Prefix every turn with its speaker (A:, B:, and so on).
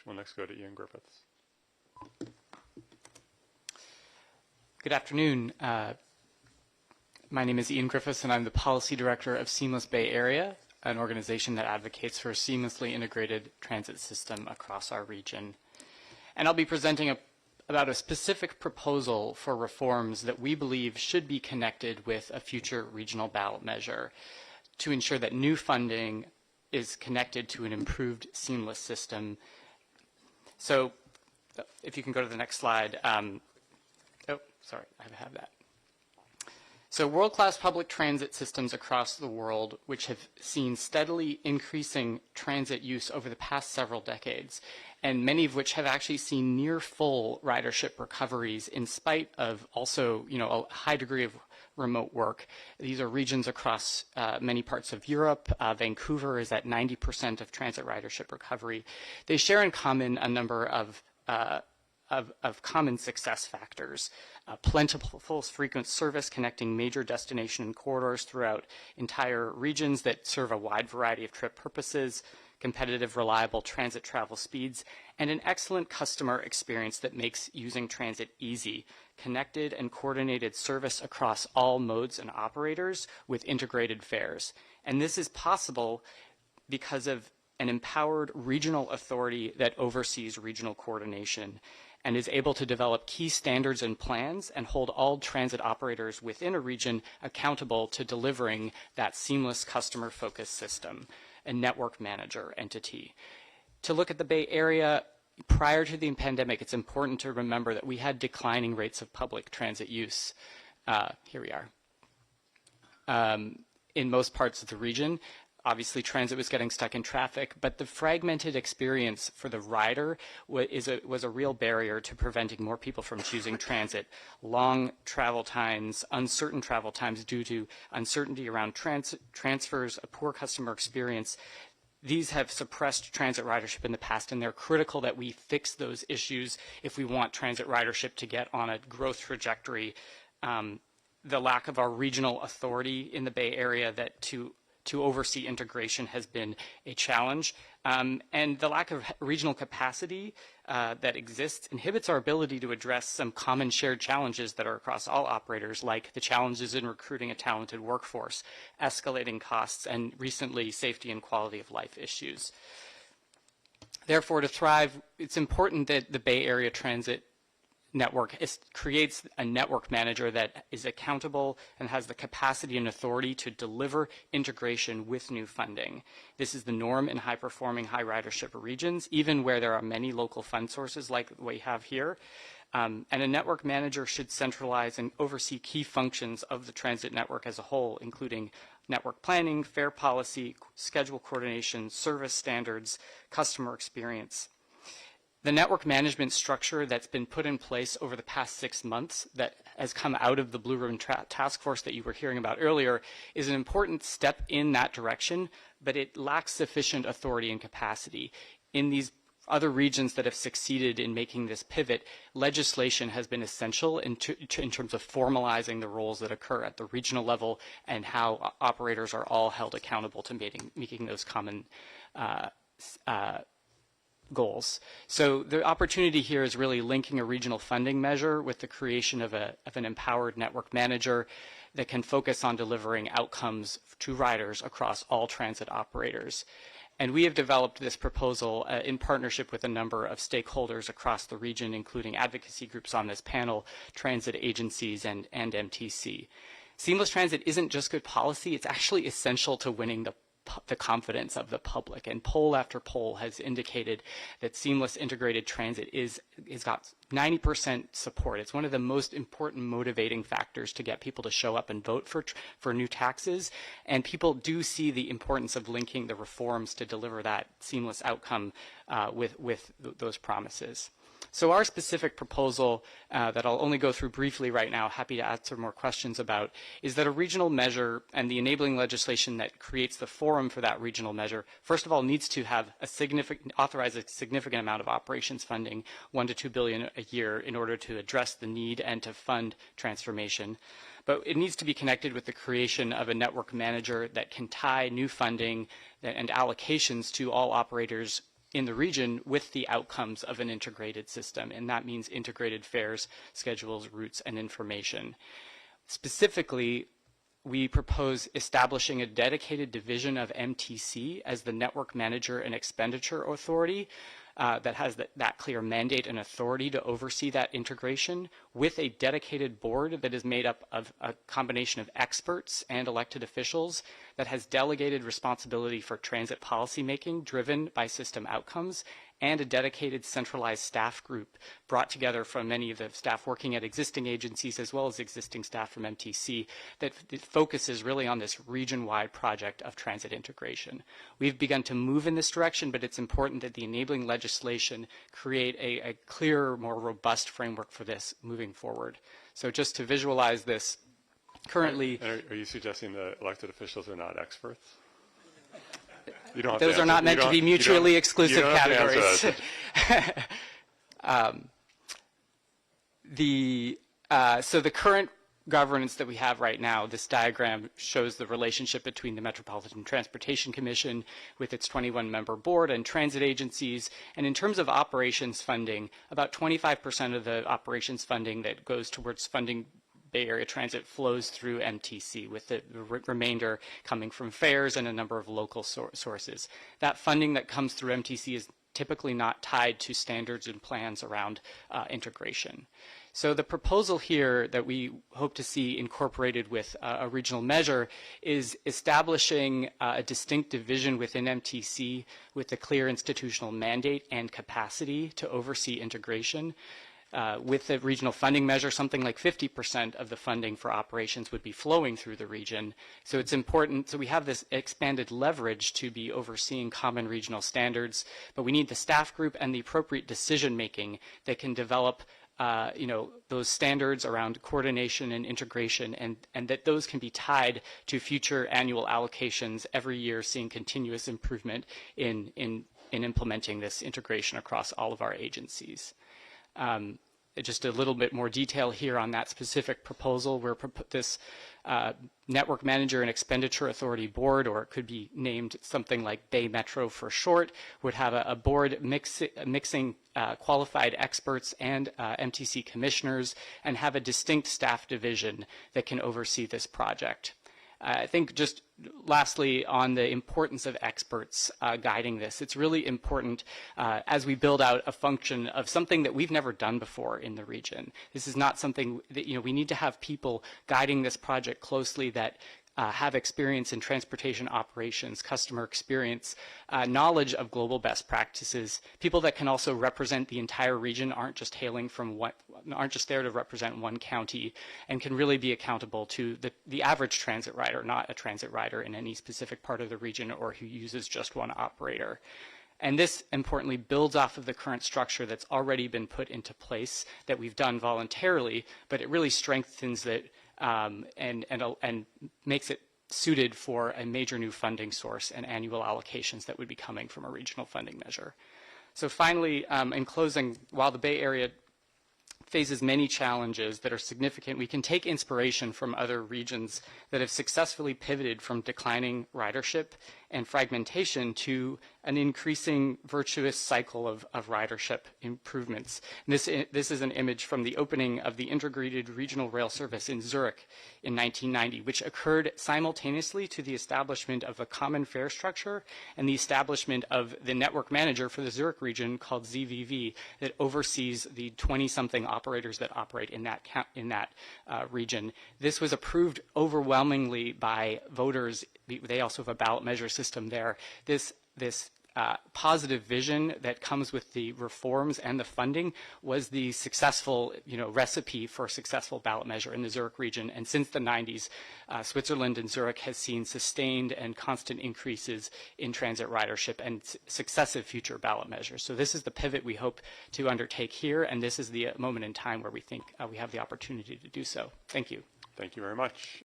A: We'll next go to Ian Griffiths.
B: Good afternoon. My name is Ian Griffiths, and I'm the Policy Director of Seamless Bay Area, an organization that advocates for a seamlessly integrated transit system across our region. And I'll be presenting about a specific proposal for reforms that we believe should be connected with a future regional ballot measure to ensure that new funding is connected to an improved seamless system. So if you can go to the next slide. Oh, sorry, I have that. So world-class public transit systems across the world, which have seen steadily increasing transit use over the past several decades, and many of which have actually seen near full ridership recoveries in spite of also, a high degree of remote work. These are regions across many parts of Europe. Vancouver is at 90% of transit ridership recovery. They share in common a number of common success factors. Plentiful, frequent service connecting major destination corridors throughout entire regions that serve a wide variety of trip purposes, competitive, reliable transit travel speeds, and an excellent customer experience that makes using transit easy, connected and coordinated service across all modes and operators with integrated fares. And this is possible because of an empowered regional authority that oversees regional coordination and is able to develop key standards and plans and hold all transit operators within a region accountable to delivering that seamless customer-focused system, a network manager entity. To look at the Bay Area, prior to the pandemic, it's important to remember that we had declining rates of public transit use. Here we are. In most parts of the region, obviously, transit was getting stuck in traffic, but the fragmented experience for the rider was a real barrier to preventing more people from choosing transit. Long travel times, uncertain travel times due to uncertainty around transfers, a poor customer experience. These have suppressed transit ridership in the past, and they're critical that we fix those issues if we want transit ridership to get on a growth trajectory. The lack of our regional authority in the Bay Area to oversee integration has been a challenge. And the lack of regional capacity that exists inhibits our ability to address some common shared challenges that are across all operators, like the challenges in recruiting a talented workforce, escalating costs, and recently safety and quality of life issues. Therefore, to thrive, it's important that the Bay Area Transit Network creates a network manager that is accountable and has the capacity and authority to deliver integration with new funding. This is the norm in high-performing, high ridership regions, even where there are many local fund sources like we have here. And a network manager should centralize and oversee key functions of the transit network as a whole, including network planning, fare policy, schedule coordination, service standards, customer experience. The network management structure that's been put in place over the past 6 months that has come out of the Blue Ribbon Task Force that you were hearing about earlier is an important step in that direction, but it lacks sufficient authority and capacity. In these other regions that have succeeded in making this pivot, legislation has been essential in terms of formalizing the roles that occur at the regional level and how operators are all held accountable to making those common goals. So the opportunity here is really linking a regional funding measure with the creation of an empowered network manager that can focus on delivering outcomes to riders across all transit operators. And we have developed this proposal in partnership with a number of stakeholders across the region, including advocacy groups on this panel, transit agencies, and MTC. Seamless transit isn't just good policy, it's actually essential to winning the confidence of the public, and poll after poll has indicated that seamless integrated transit is got 90% support. It's one of the most important motivating factors to get people to show up and vote for new taxes, and people do see the importance of linking the reforms to deliver that seamless outcome with those promises. So our specific proposal that I'll only go through briefly right now, happy to answer more questions about, is that a regional measure and the enabling legislation that creates the forum for that regional measure, first of all, needs to have authorize a significant amount of operations funding, $1 to $2 billion a year, in order to address the need and to fund transformation. But it needs to be connected with the creation of a network manager that can tie new funding and allocations to all operators in the region with the outcomes of an integrated system, and that means integrated fares, schedules, routes, and information. Specifically, we propose establishing a dedicated division of MTC as the Network Manager and Expenditure Authority that has that clear mandate and authority to oversee that integration, with a dedicated board that is made up of a combination of experts and elected officials that has delegated responsibility for transit policy making driven by system outcomes, and a dedicated centralized staff group brought together from many of the staff working at existing agencies as well as existing staff from MTC that focuses really on this region-wide project of transit integration. We've begun to move in this direction, but it's important that the enabling legislation create a clearer, more robust framework for this moving forward. So just to visualize this, currently...
A: Are you suggesting that elected officials are not experts? You don't have
B: Those are not meant to be mutually exclusive categories. So the current governance that we have right now, this diagram shows the relationship between the Metropolitan Transportation Commission with its 21-member board and transit agencies. And in terms of operations funding, about 25% of the operations funding that goes towards funding Bay Area Transit flows through MTC, with the remainder coming from fares and a number of local sources. That funding that comes through MTC is typically not tied to standards and plans around integration. So the proposal here that we hope to see incorporated with a regional measure is establishing a distinct division within MTC with a clear institutional mandate and capacity to oversee integration. With the regional funding measure, something like 50% of the funding for operations would be flowing through the region. So it's important, so we have this expanded leverage to be overseeing common regional standards, but we need the staff group and the appropriate decision making that can develop those standards around coordination and integration, and that those can be tied to future annual allocations every year, seeing continuous improvement in implementing this integration across all of our agencies. Just a little bit more detail here on that specific proposal, where this Network Manager and Expenditure Authority Board, or it could be named something like Bay Metro for short, would have a board mixing qualified experts and MTC commissioners, and have a distinct staff division that can oversee this project. I think just lastly on the importance of experts guiding this, it's really important as we build out a function of something that we've never done before in the region. This is not something that, we need to have people guiding this project closely that have experience in transportation operations, customer experience, knowledge of global best practices, people that can also represent the entire region, aren't just there to represent one county, and can really be accountable to the average transit rider, not a transit rider in any specific part of the region or who uses just one operator. And this, importantly, builds off of the current structure that's already been put into place that we've done voluntarily, but it really strengthens it and makes it suited for a major new funding source and annual allocations that would be coming from a regional funding measure. So finally, in closing, while the Bay Area faces many challenges that are significant, we can take inspiration from other regions that have successfully pivoted from declining ridership and fragmentation to an increasing virtuous cycle of ridership improvements. And this is an image from the opening of the integrated regional rail service in Zurich in 1990, which occurred simultaneously to the establishment of a common fare structure and the establishment of the network manager for the Zurich region called ZVV that oversees the 20-something operators that operate in that region. This was approved overwhelmingly by voters. They also have a ballot measure system there. This positive vision that comes with the reforms and the funding was the successful recipe for a successful ballot measure in the Zurich region. And since the 90s, Switzerland and Zurich has seen sustained and constant increases in transit ridership and successive future ballot measures. So this is the pivot we hope to undertake here, and this is the moment in time where we think we have the opportunity to do so. Thank you.
A: Thank you very much.